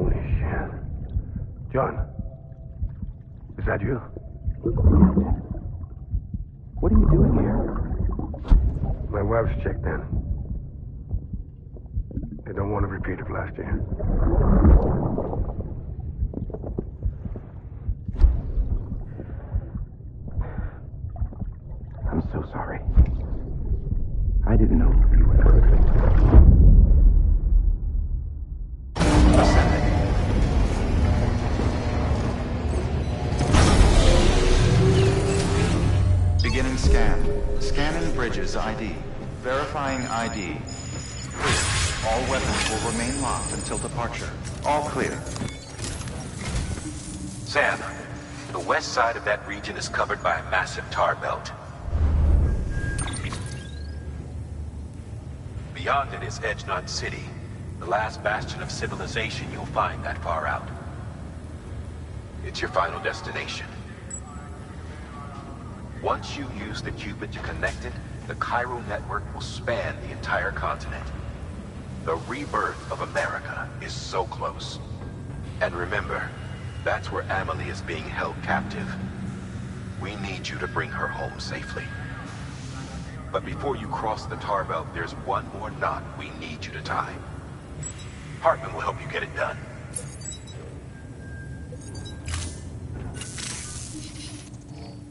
Holy shit. John, is that you? What are you doing here? My wife's checked in. They don't want to repeat of last year. I'm so sorry. I didn't know you would hurt. Beginning scan. Scanning bridges ID. Verifying ID. Clear. All weapons will remain locked until departure. All clear. Sam, the west side of that region is covered by a massive tar belt. Beyond it is Edgenut City, the last bastion of civilization you'll find that far out. It's your final destination. Once you use the qubit to connect it, the Cairo network will span the entire continent. The rebirth of America is so close. And remember, that's where Amelie is being held captive. We need you to bring her home safely. But before you cross the tar belt, there's one more knot we need you to tie. Hartman will help you get it done.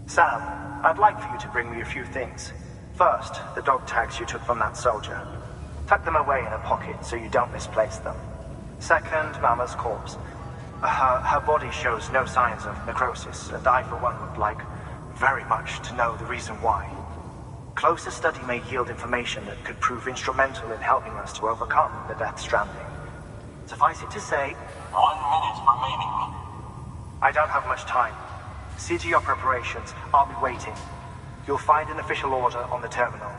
Sam, I'd like for you to bring me a few things. First, the dog tags you took from that soldier. Tuck them away in a pocket so you don't misplace them. Second, Mama's corpse. Her body shows no signs of necrosis, and I, for one, would like very much to know the reason why. Closer study may yield information that could prove instrumental in helping us to overcome the Death Stranding. Suffice it to say, 1 minute remaining. I don't have much time. See to your preparations. I'll be waiting. You'll find an official order on the terminal.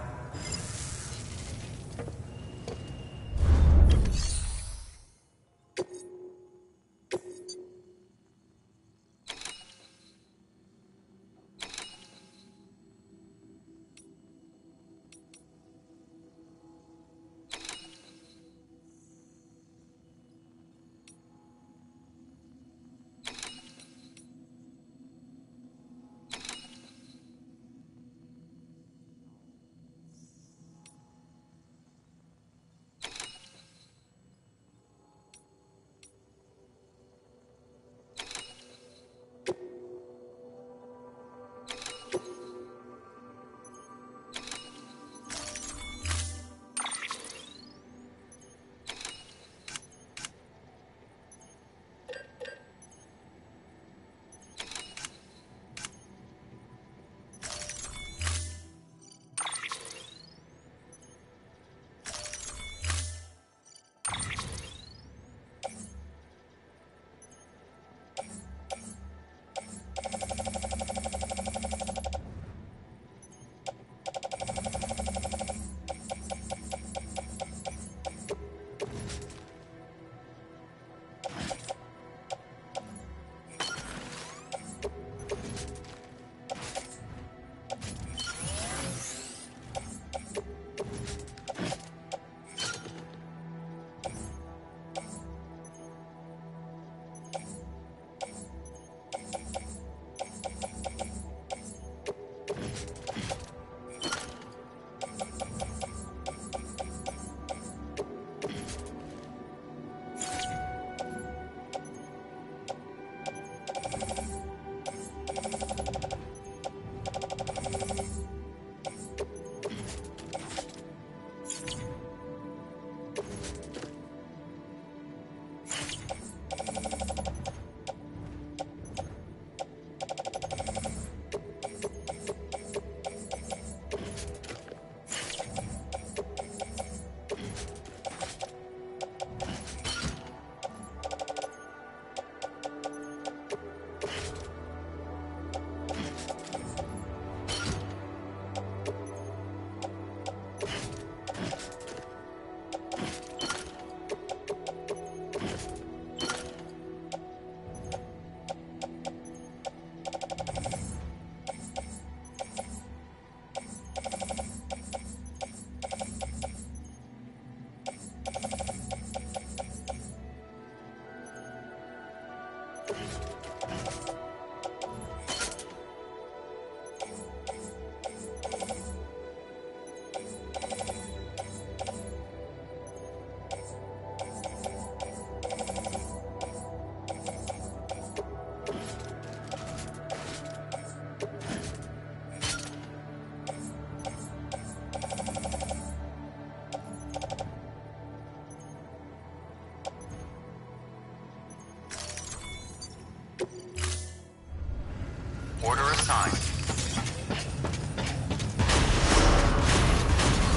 Order assigned.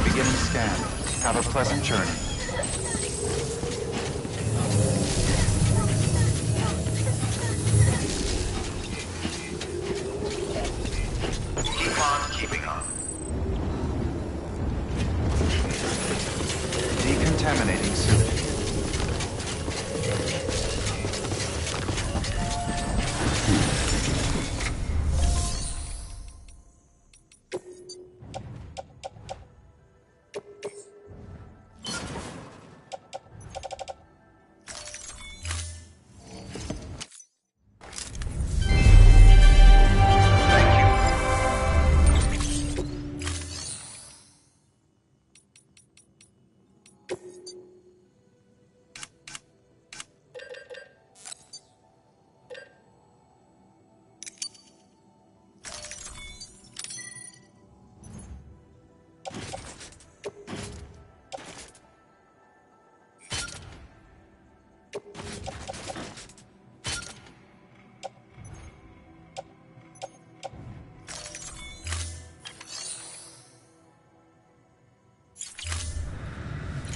Beginning scan. Have a pleasant journey. Keep on keeping on. Decontaminating suit.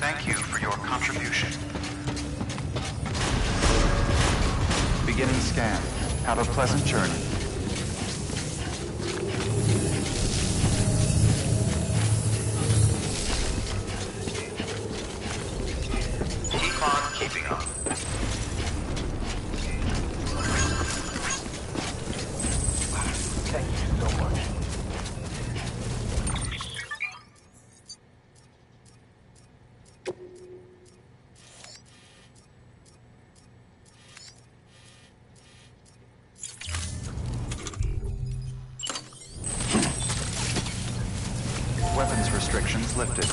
Thank you for your contribution. Beginning scan. Have a pleasant journey. Keep on keeping on. Thank you so much. Weapons restrictions lifted.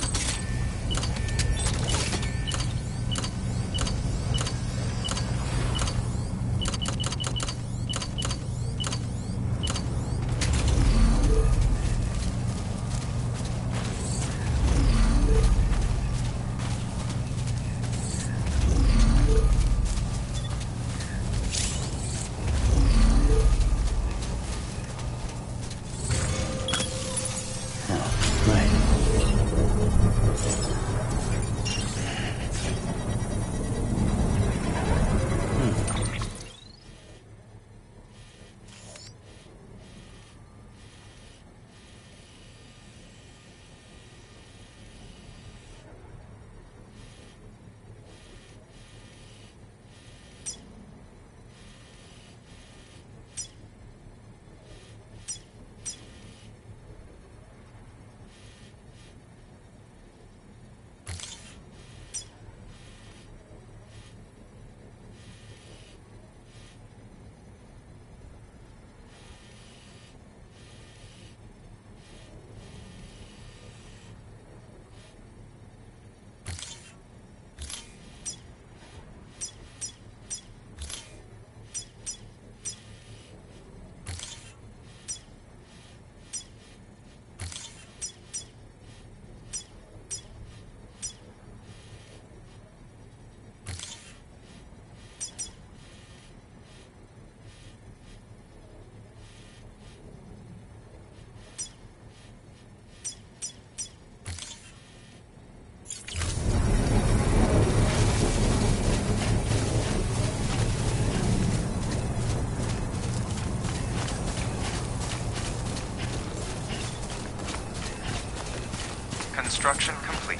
Construction complete.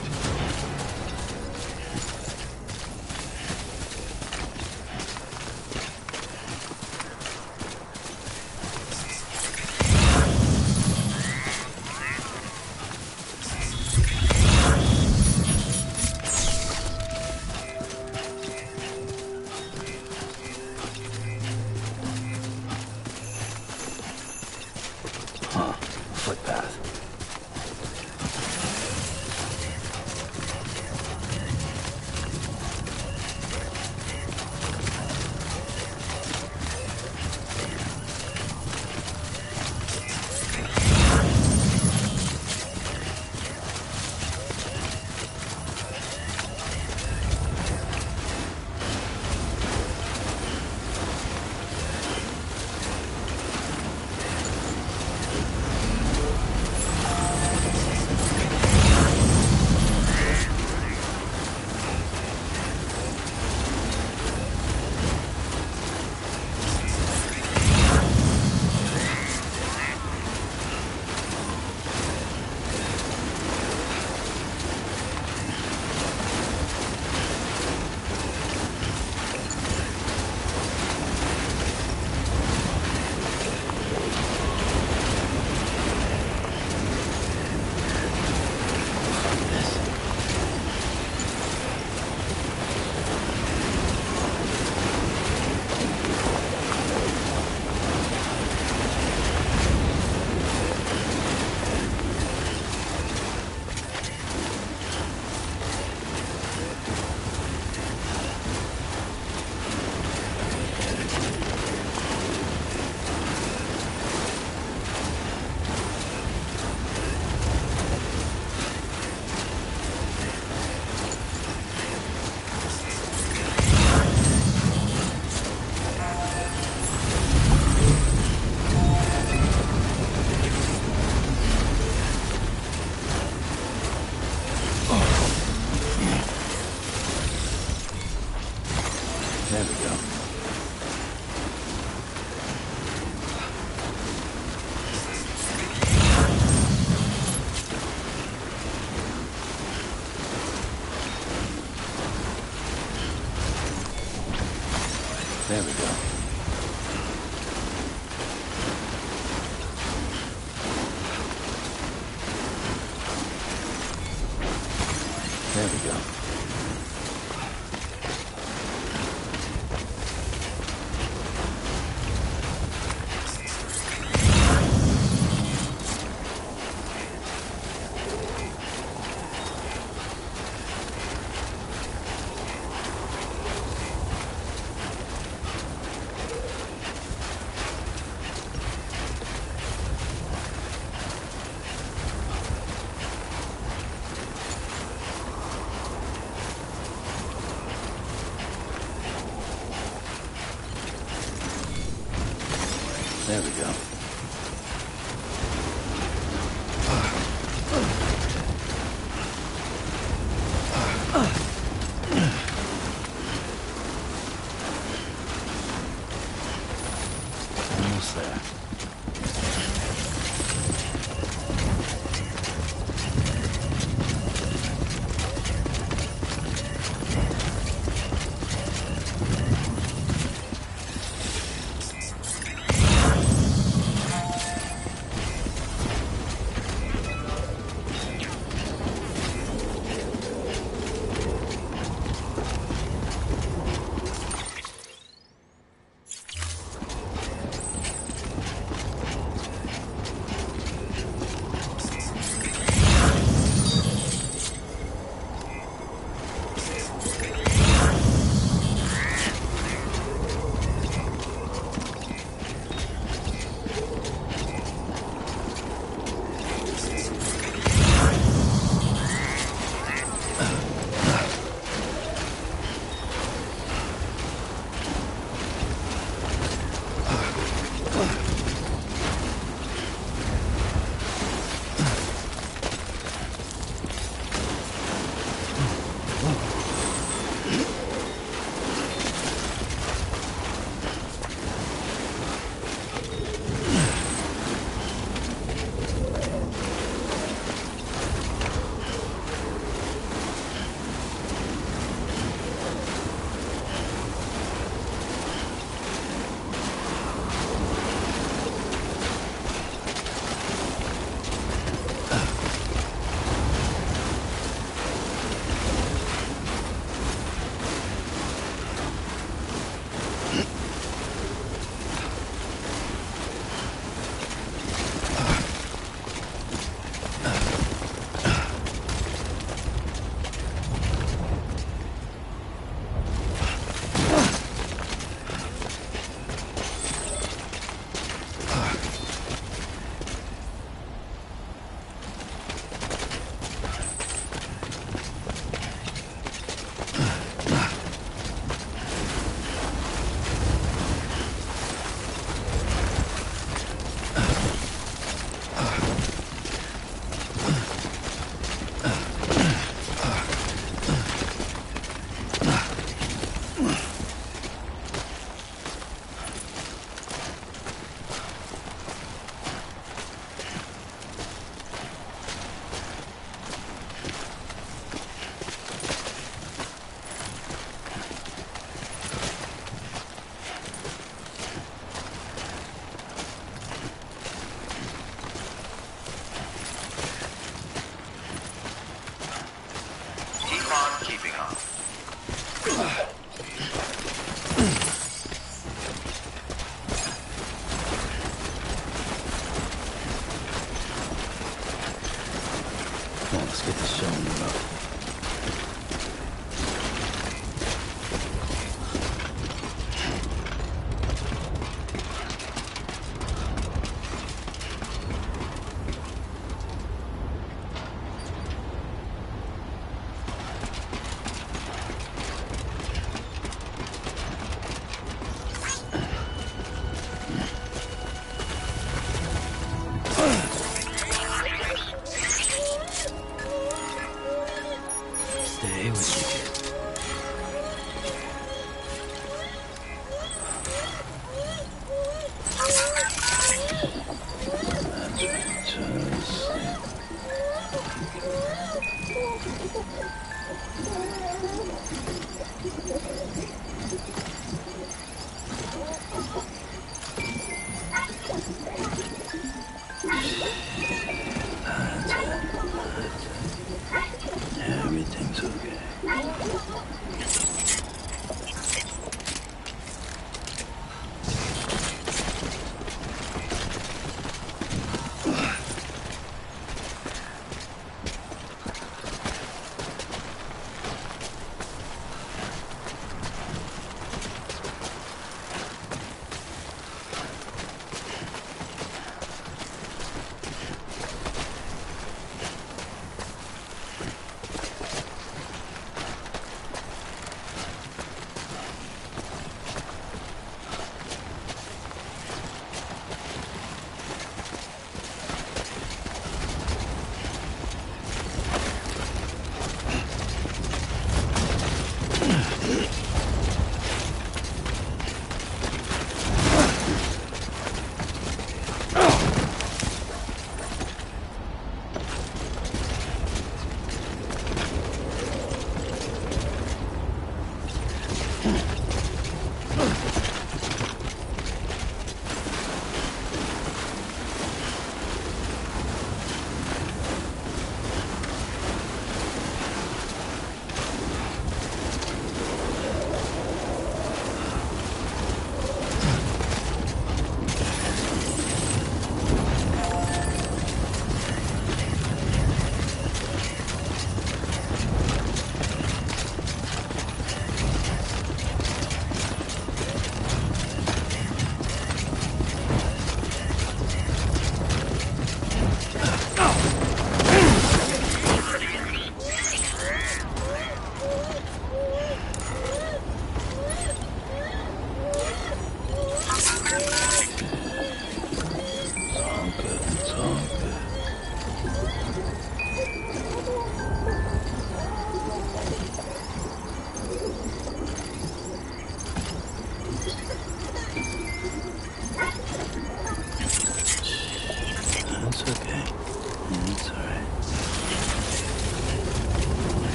There we go. There we go. There we go. There we go. Almost there.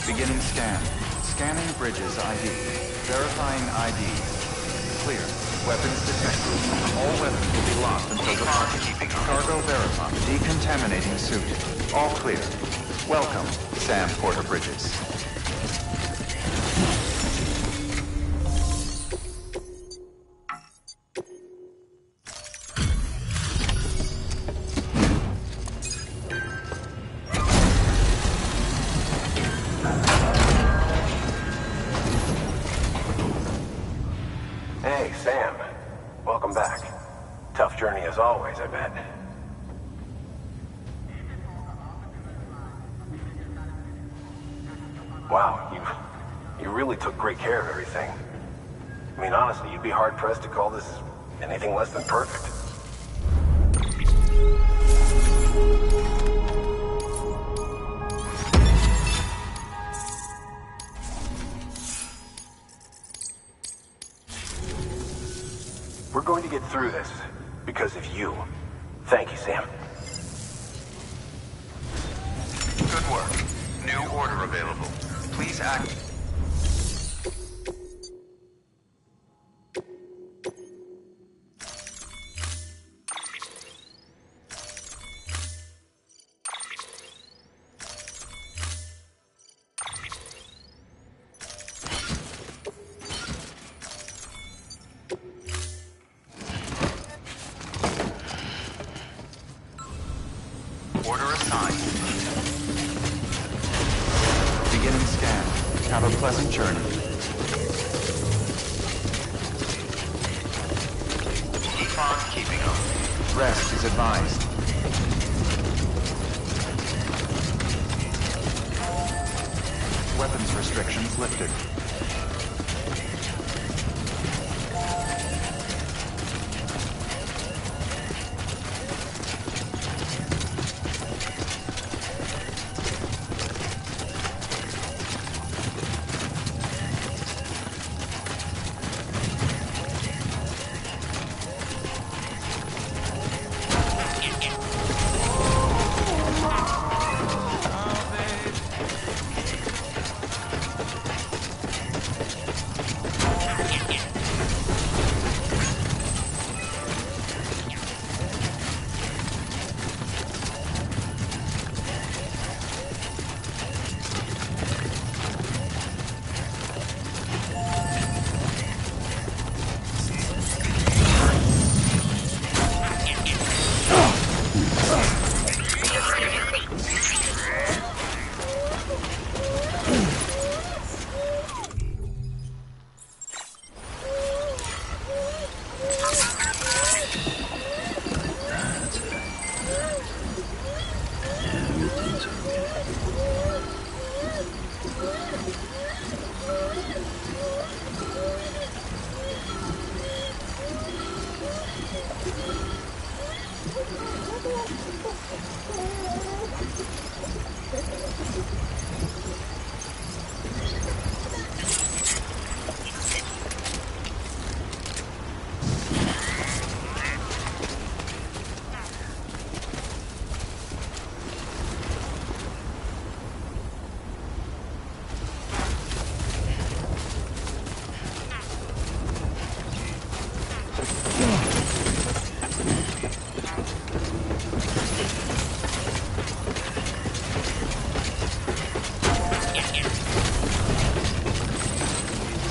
Beginning scan. Scanning bridges ID. Verifying ID. Clear. Weapons detected. All weapons will be locked until departure. Cargo verified. Decontaminating suit. All clear. Welcome, Sam Porter Bridges. Hey, Sam. Welcome back. Tough journey as always, I bet. Wow, you really took great care of everything. I mean, honestly, you'd be hard-pressed to call this anything less than perfect. get through this because of you. Thank you, Sam. Good work. New order available. Please act. Order assigned. Beginning scan. Have a pleasant journey. Keep on keeping up. Rest is advised. Weapons restrictions lifted.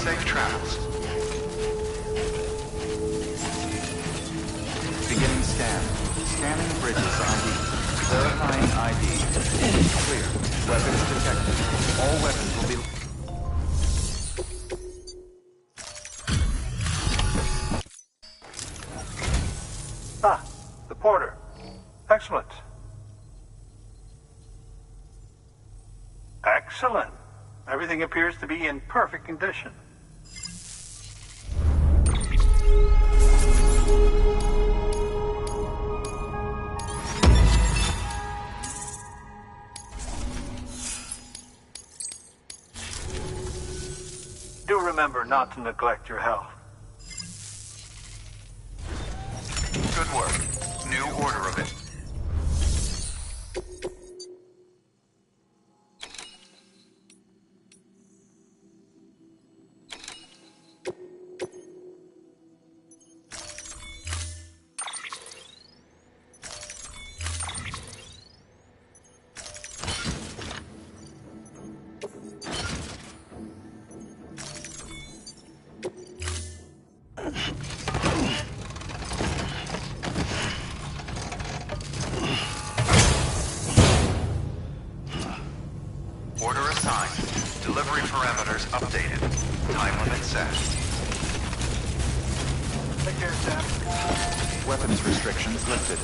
Safe travels. Beginning scan. Scanning bridges ID. Verifying ID. Clear. Weapons detected. All weapons will be... Ah, the porter. Excellent. Excellent. Everything appears to be in perfect condition. Do remember not to neglect your health. Good work. New order of it. Order assigned. Delivery parameters updated. Time limit set. Take care, Sam. Weapons restrictions lifted.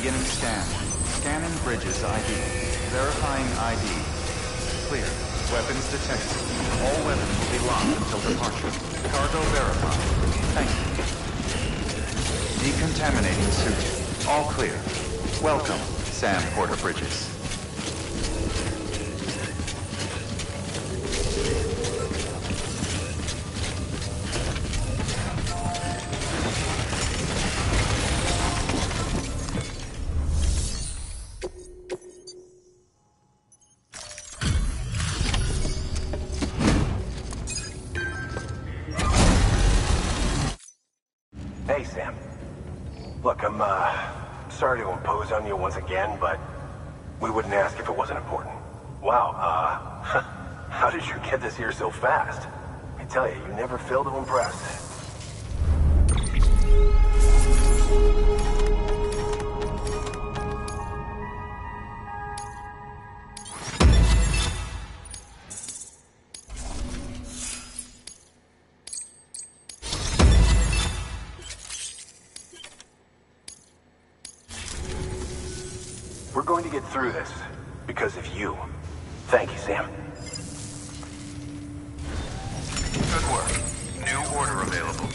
Beginning scan. Scanning bridges ID. Verifying ID. Clear. Weapons detected. All weapons will be locked until departure. Cargo verified. Thank you. Decontaminating suit. All clear. Welcome, Sam Porter Bridges. Hey, Sam. Look, I'm, sorry to impose on you once again, but we wouldn't ask if it wasn't important. Wow, how did you get this here so fast? I tell you, you never fail to impress. We're going to get through this because of you. Thank you, Sam. Good work. New order available.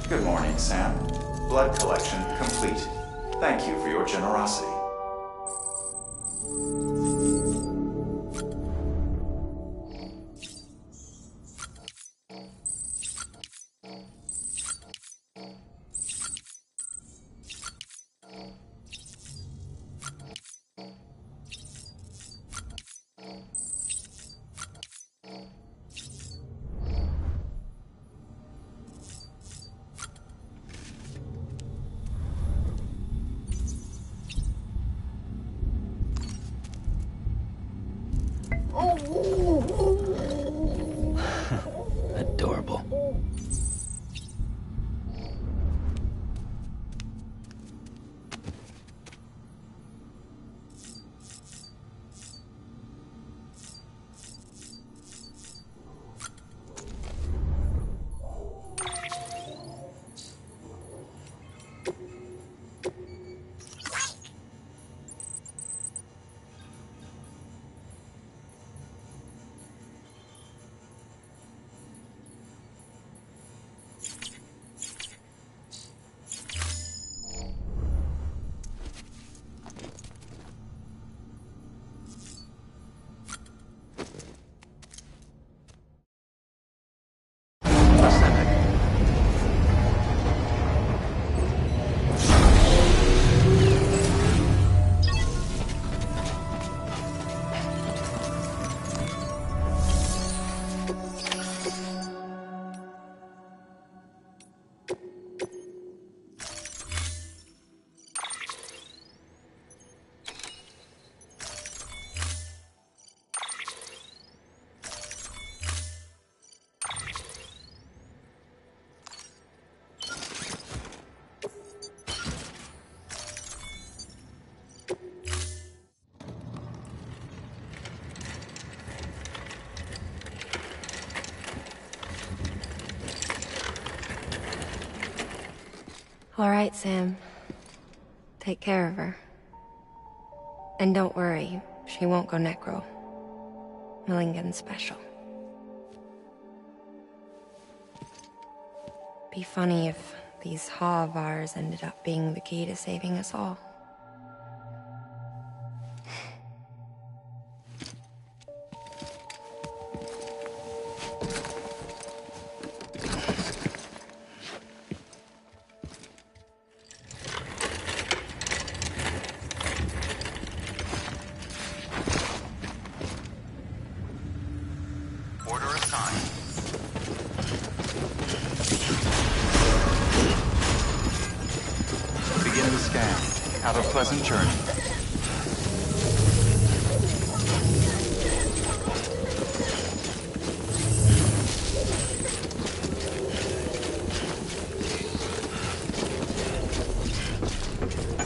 Good morning, Sam. Blood collection complete. Thank you for your generosity. Adorable. All right, Sam. Take care of her. And don't worry, she won't go necro. Millingen's special. Be funny if these Ha of ours ended up being the key to saving us all. Have a pleasant journey.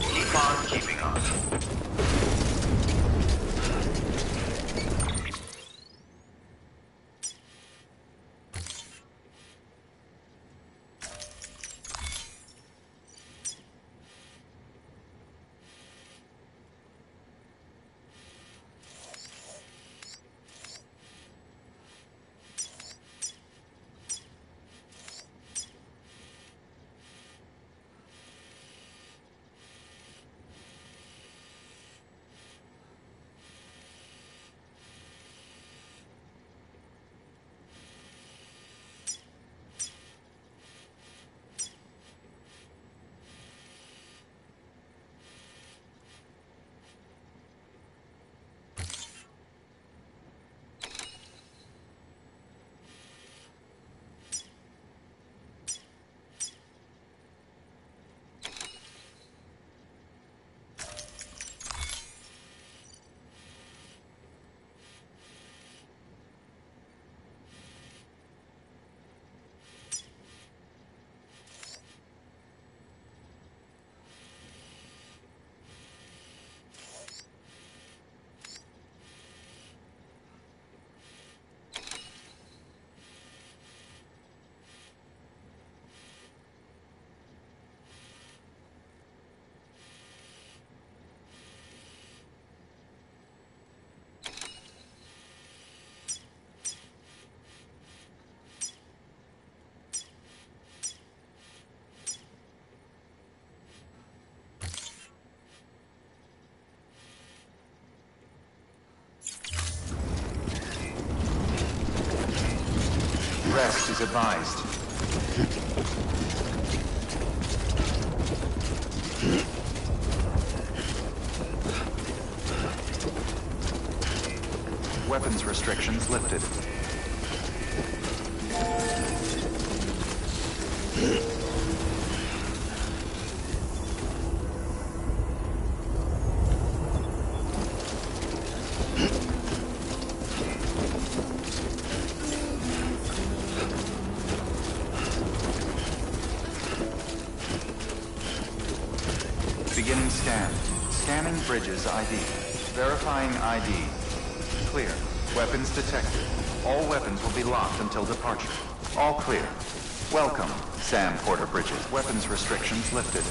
Keep on keeping on. Rest is advised. Weapons restrictions lifted. Beginning scan. Scanning bridges ID. Verifying ID. Clear. Weapons detected. All weapons will be locked until departure. All clear. Welcome, Sam Porter Bridges. Weapons restrictions lifted.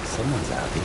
Someone's happy.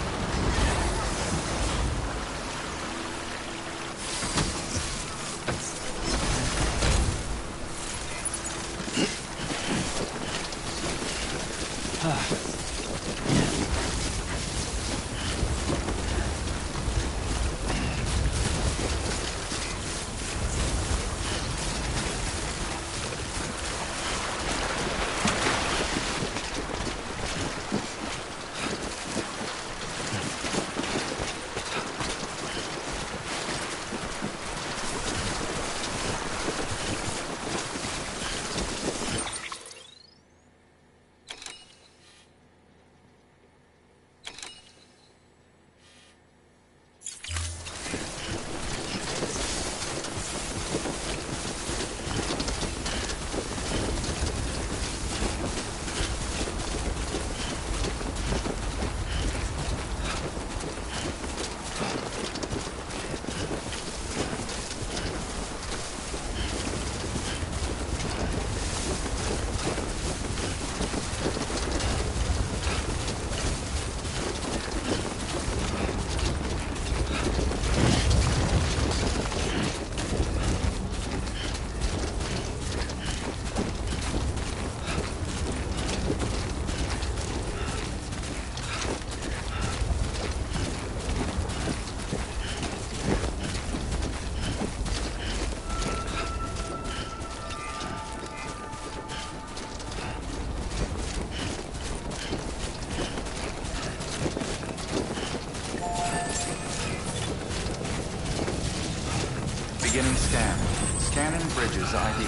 Beginning scan. Scanning bridges ID.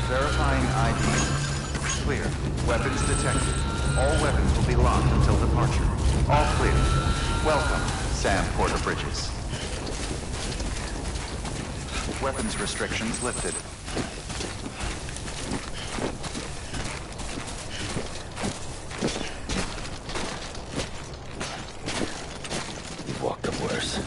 Verifying ID. Clear. Weapons detected. All weapons will be locked until departure. All clear. Welcome, Sam Porter Bridges. Weapons restrictions lifted. You've walked up worse.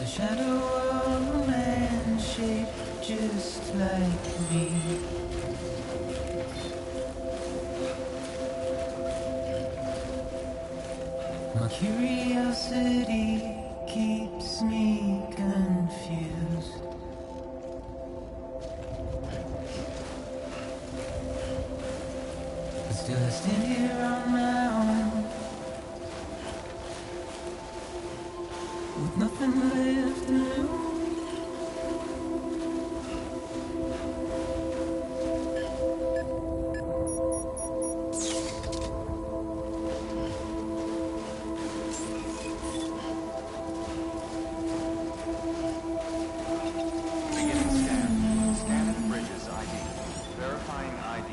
a shadow of a man shaped just like me. My curiosity keeps me confused. But still I stand here on my own, with nothing left to lose. Beginning scan. Scanning bridges ID. Verifying ID.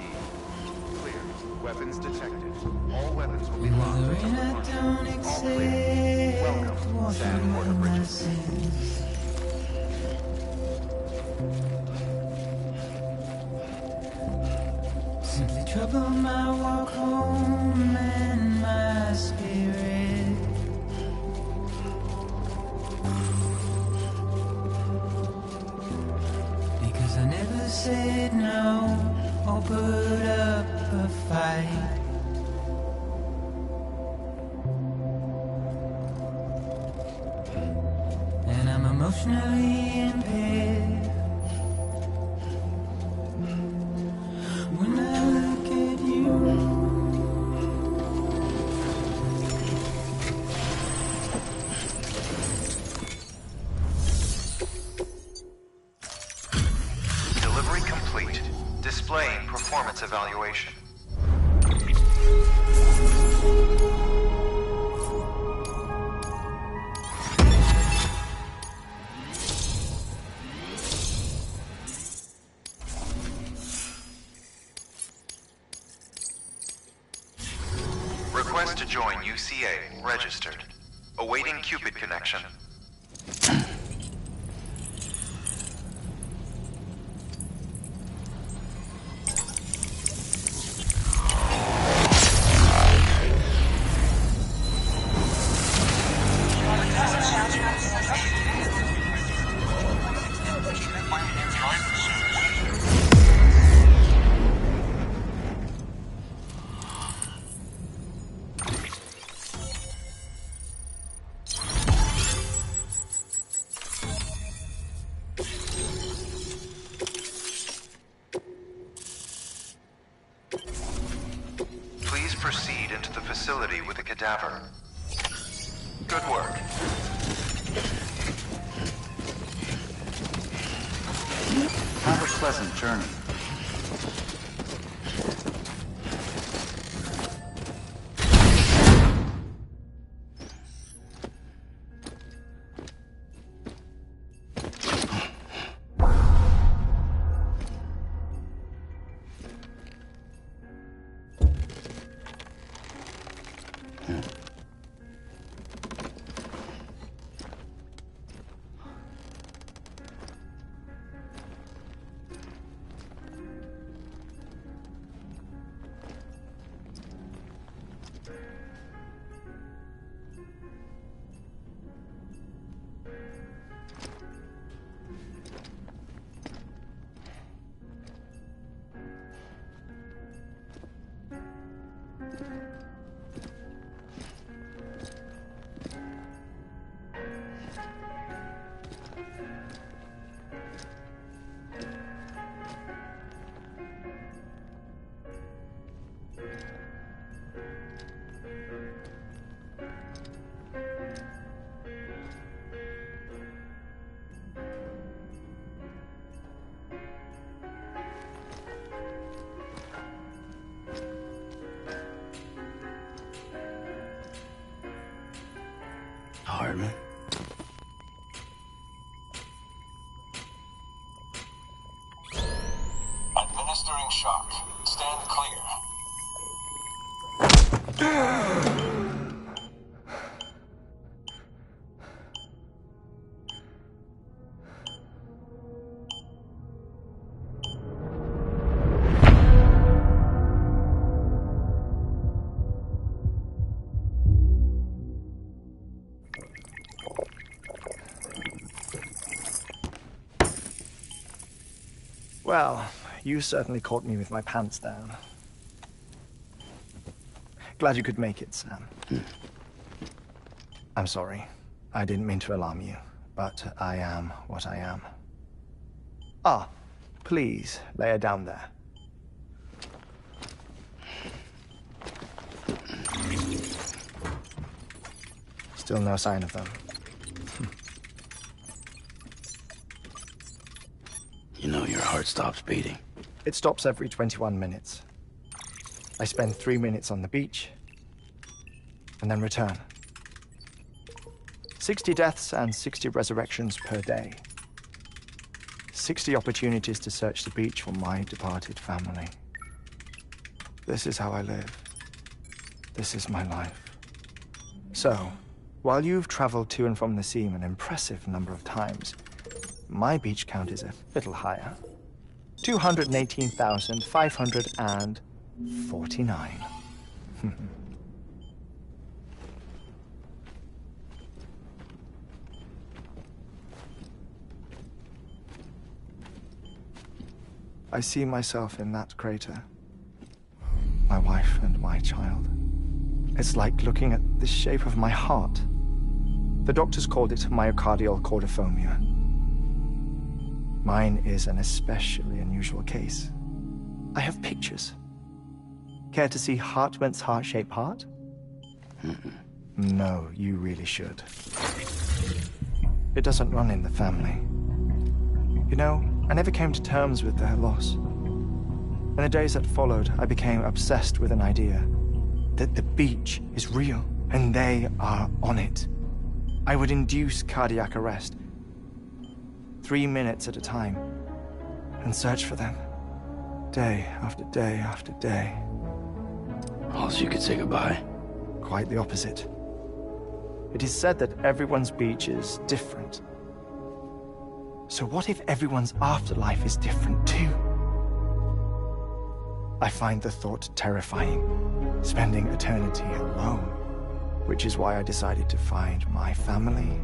Clear. Weapons detected. All weapons will be locked The until rain the I launch. don't All clear. accept, Welcome, wash Sam Porter away my Bridges. sins. Simply trouble my walk home and my spirit. Because I never said no or put up a fight. And I'm emotionally impaired. When I look at you, Delivery complete. Displaying performance evaluation. Request to join UCA. Registered. Awaiting Cupid connection. Please proceed into the facility with the cadaver. Good work. Have a pleasant journey. Well, you certainly caught me with my pants down. Glad you could make it, Sam. I'm sorry. I didn't mean to alarm you, but I am what I am. Ah, please, lay her down there. Still no sign of them. You know your heart stops beating. It stops every 21 minutes. I spend 3 minutes on the beach, and then return. 60 deaths and 60 resurrections per day. 60 opportunities to search the beach for my departed family. This is how I live. This is my life. So, while you've traveled to and from the seam an impressive number of times, my beach count is a little higher. 218,549. I see myself in that crater. My wife and my child. It's like looking at the shape of my heart. The doctors called it myocardial cordiformia. Mine is an especially unusual case. I have pictures. Care to see Hartman's heart-shaped heart? No, you really should. It doesn't run in the family. You know, I never came to terms with their loss. In the days that followed, I became obsessed with an idea that the beach is real, and they are on it. I would induce cardiac arrest, 3 minutes at a time, and search for them, day after day after day. All so you could say goodbye? Quite the opposite. It is said that everyone's beach is different. So what if everyone's afterlife is different too? I find the thought terrifying, spending eternity alone, which is why I decided to find my family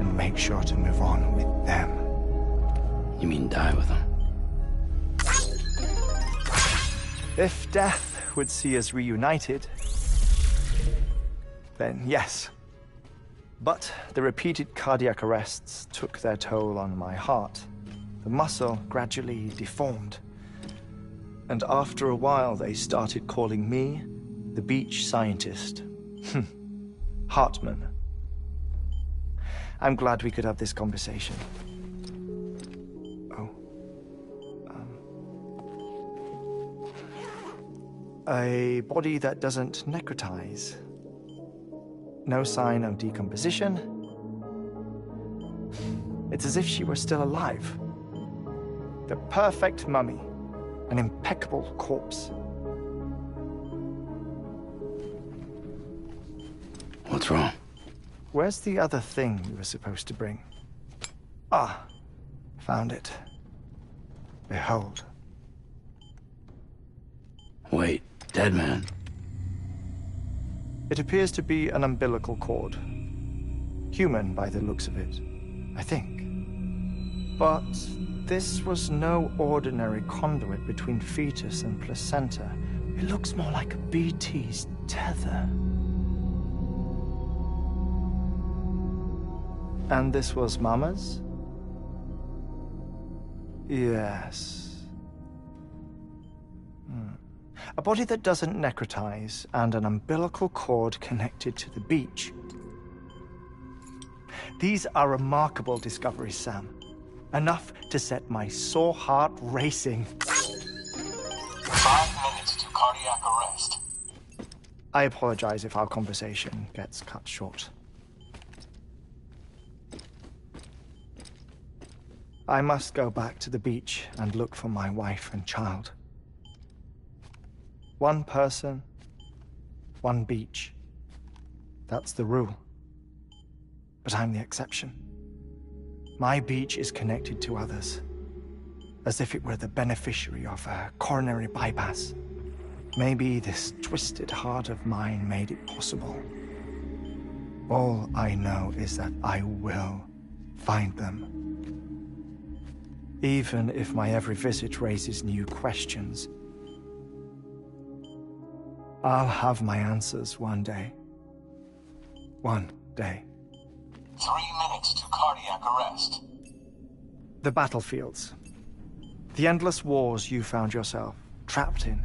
and make sure to move on with them. You mean die with them? If death would see us reunited, then yes. But the repeated cardiac arrests took their toll on my heart. The muscle gradually deformed. And after a while, they started calling me the beach scientist. Hartman. I'm glad we could have this conversation. Oh. A body that doesn't necrotize. No sign of decomposition. It's as if she were still alive. The perfect mummy. An impeccable corpse. What's wrong? Where's the other thing you were supposed to bring? Ah, found it. Behold. Wait, dead man? It appears to be an umbilical cord. Human by the looks of it, I think. But this was no ordinary conduit between fetus and placenta. It looks more like a BT's tether. And this was Mama's? Yes. A body that doesn't necrotize, and an umbilical cord connected to the beach. These are remarkable discoveries, Sam. Enough to set my sore heart racing. 5 minutes to cardiac arrest. I apologize if our conversation gets cut short. I must go back to the beach and look for my wife and child. One person, one beach. That's the rule. But I'm the exception. My beach is connected to others, as if it were the beneficiary of a coronary bypass. Maybe this twisted heart of mine made it possible. All I know is that I will find them. even if my every visit raises new questions. I'll have my answers one day. One day. 3 minutes to cardiac arrest. The battlefields. The endless wars you found yourself trapped in.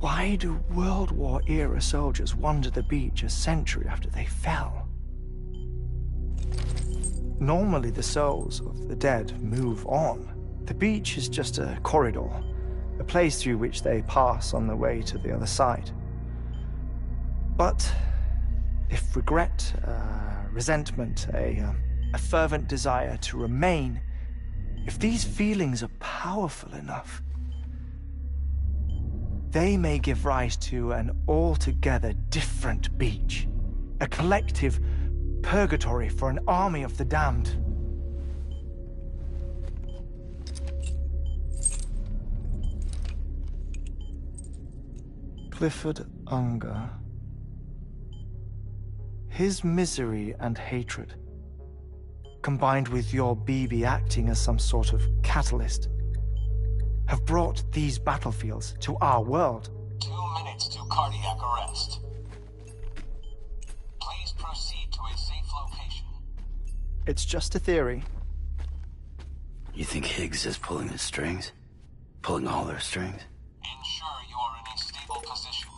Why do World War-era soldiers wander the beach a century after they fell? Normally the souls of the dead move on. The beach is just a corridor, a place through which they pass on the way to the other side. But if regret, resentment, a fervent desire to remain, if these feelings are powerful enough, they may give rise to an altogether different beach, a collective purgatory for an army of the damned. Clifford Unger. His misery and hatred, combined with your BB acting as some sort of catalyst, have brought these battlefields to our world. 2 minutes to cardiac arrest. Please proceed to a safe location. It's just a theory. You think Higgs is pulling the strings? Pulling all their strings? Ensure you are in a stable position.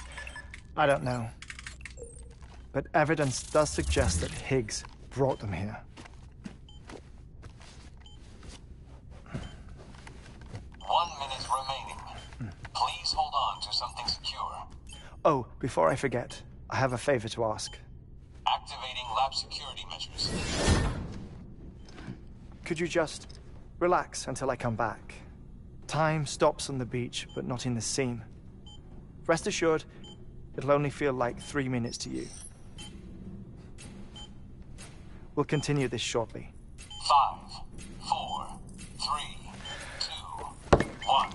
I don't know. But evidence does suggest that Higgs brought them here. 1 minute remaining. Please hold on to something secure. Oh, before I forget, I have a favor to ask. Activating lab security measures. Could you just relax until I come back? Time stops on the beach, but not in the scene. Rest assured, it'll only feel like 3 minutes to you. We'll continue this shortly. 5, 4, 3, 2, 1.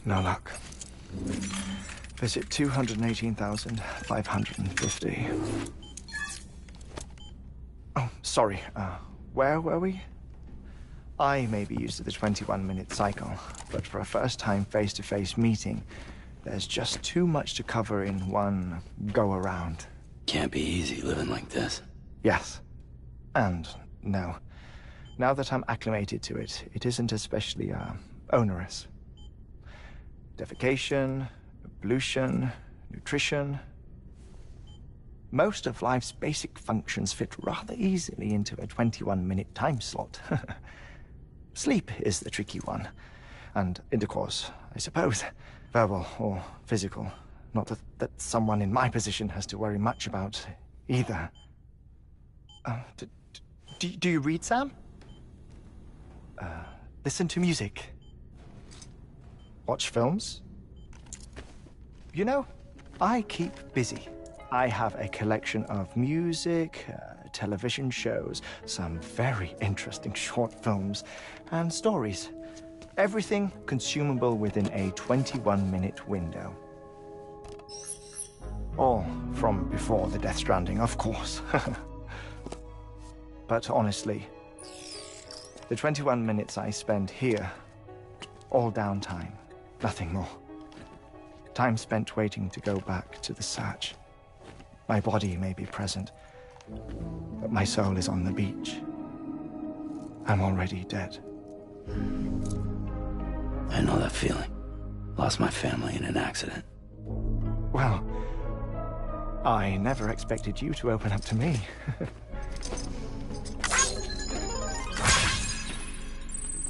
No luck. Visit 218,550. Oh, sorry. Where were we? I may be used to the 21-minute cycle, but for a first-time face-to-face meeting, there's just too much to cover in one go-around. Can't be easy living like this. Yes. And no. Now that I'm acclimated to it, it isn't especially, onerous. Defecation, pollution, nutrition. Most of life's basic functions fit rather easily into a 21-minute time slot. Sleep is the tricky one. And intercourse, I suppose. Verbal or physical. Not that someone in my position has to worry much about either. Do you read, Sam? Listen to music. Watch films. You know, I keep busy. I have a collection of music, television shows, some very interesting short films, and stories. Everything consumable within a 21-minute window. All from before the Death Stranding, of course. But honestly, the 21 minutes I spend here, all downtime, nothing more. Time spent waiting to go back to the search. My body may be present, but my soul is on the beach. I'm already dead. I know that feeling. Lost my family in an accident. Well, I never expected you to open up to me.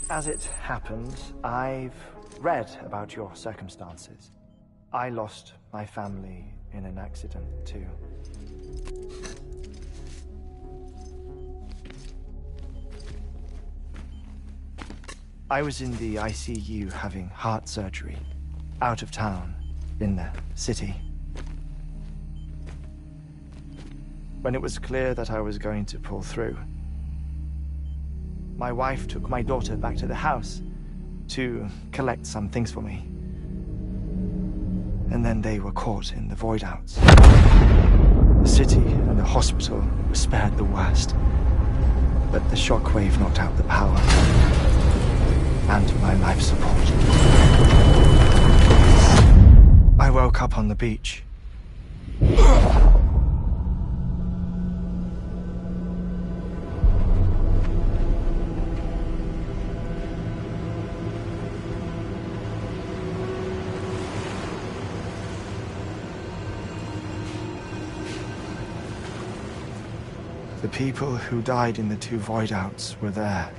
As it happens, I've read about your circumstances. I lost my family in an accident, too. I was in the ICU having heart surgery, out of town, in the city. When it was clear that I was going to pull through, my wife took my daughter back to the house to collect some things for me. And then they were caught in the void-outs. The city and the hospital were spared the worst, but the shockwave knocked out the power and my life support. I woke up on the beach. The people who died in the two void-outs were there.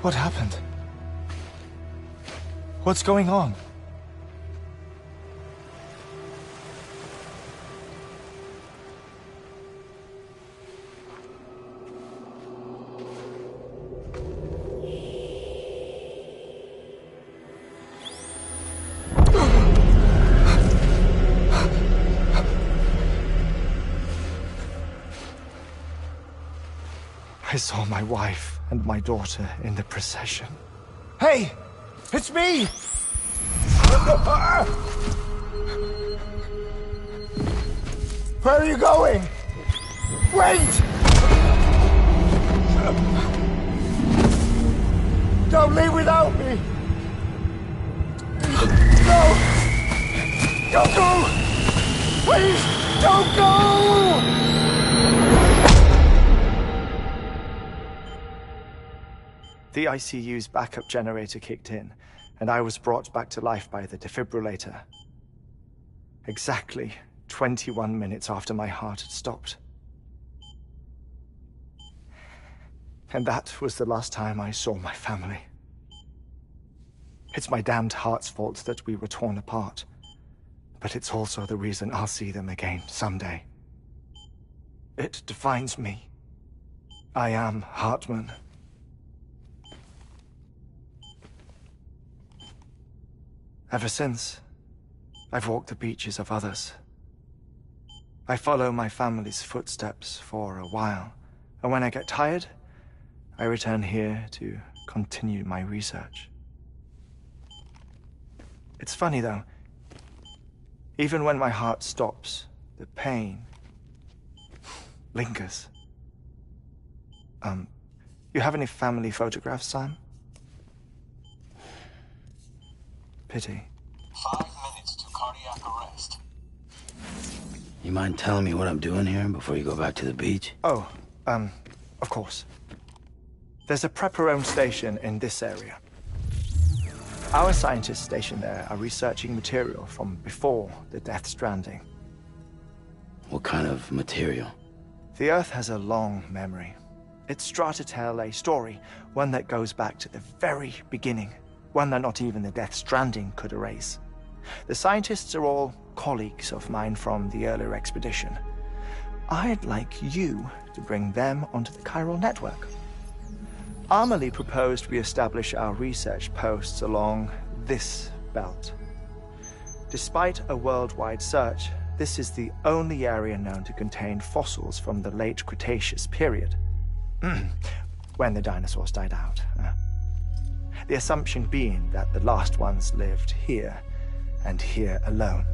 What happened? What's going on? I saw my wife and my daughter in the procession. Hey! It's me! Where are you going? Wait! Don't leave without me! No! Don't go! Please, don't go! The ICU's backup generator kicked in, and I was brought back to life by the defibrillator. Exactly 21 minutes after my heart had stopped. And that was the last time I saw my family. It's my damned heart's fault that we were torn apart, but it's also the reason I'll see them again someday. It defines me. I am Hartman. Ever since, I've walked the beaches of others, I follow my family's footsteps for a while, and when I get tired, I return here to continue my research. It's funny though, even when my heart stops, the pain lingers. You have any family photographs, Sam? Pity. 5 minutes to cardiac arrest. You mind telling me what I'm doing here before you go back to the beach? Oh, of course. There's a Prepper-owned station in this area. Our scientists stationed there are researching material from before the Death Stranding. What kind of material? The Earth has a long memory. It's trying to tell a story, one that goes back to the very beginning, one that not even the Death Stranding could erase. The scientists are all colleagues of mine from the earlier expedition. I'd like you to bring them onto the chiral network. Amelie proposed we establish our research posts along this belt. Despite a worldwide search, this is the only area known to contain fossils from the late Cretaceous period. When the dinosaurs died out. The assumption being that the last ones lived here, and here alone.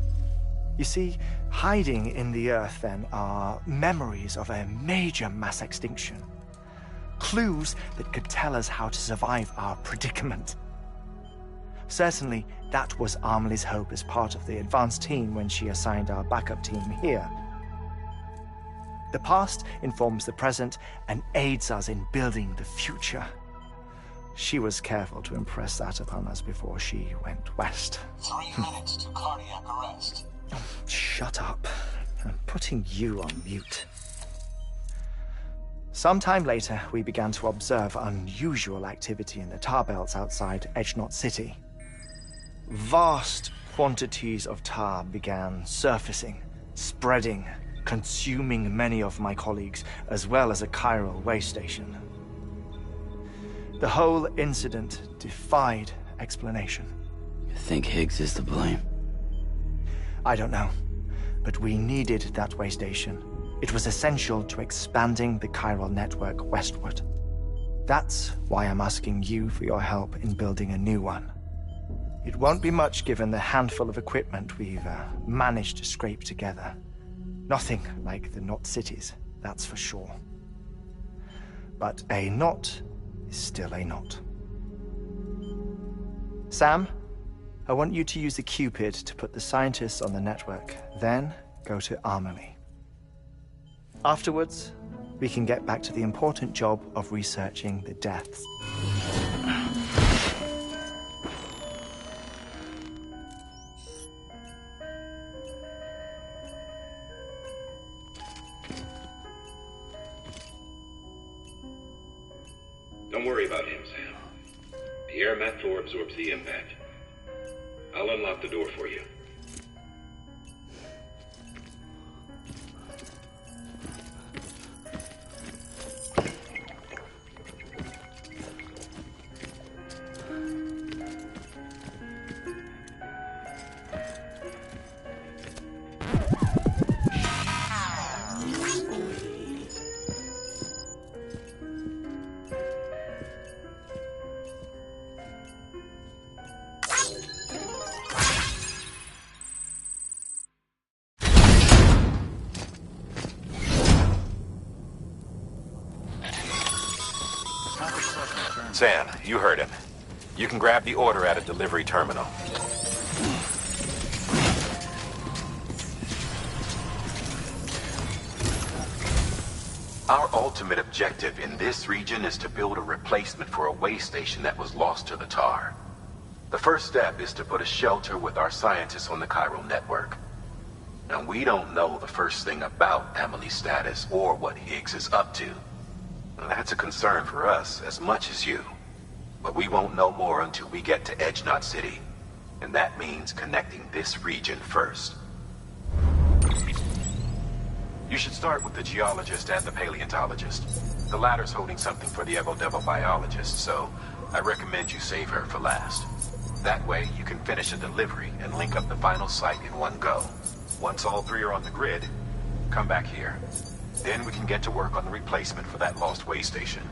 You see, hiding in the Earth then are memories of a major mass extinction. Clues that could tell us how to survive our predicament. Certainly, that was Amelie's hope as part of the advanced team when she assigned our backup team here. The past informs the present and aids us in building the future. She was careful to impress that upon us before she went west. 3 minutes to cardiac arrest. Shut up. I'm putting you on mute. Sometime later, we began to observe unusual activity in the tar belts outside Edgenot City. Vast quantities of tar began surfacing, spreading, consuming many of my colleagues, as well as a chiral way station. The whole incident defied explanation. You think Higgs is to blame? I don't know, but we needed that way station. It was essential to expanding the chiral network westward. That's why I'm asking you for your help in building a new one. It won't be much given the handful of equipment we've managed to scrape together. Nothing like the knot cities, that's for sure. But a knot is still a knot. Sam, I want you to use the Cupid to put the scientists on the network, then go to Amelie. Afterwards, we can get back to the important job of researching the deaths. Don't worry about him, Sam. The air mat floor absorbs the impact. I'll unlock the door for you. Sam, you heard him. You can grab the order at a delivery terminal. Our ultimate objective in this region is to build a replacement for a way station that was lost to the tar. The first step is to put a shelter with our scientists on the chiral network. Now, we don't know the first thing about Amelie's status or what Higgs is up to. That's a concern for us as much as you. But we won't know more until we get to Edgenot City. And that means connecting this region first. You should start with the geologist and the paleontologist. The latter's holding something for the Evo-Devo biologist, so I recommend you save her for last. That way, you can finish a delivery and link up the final site in one go. Once all three are on the grid, Come back here. Then we can get to work on the replacement for that lost way station.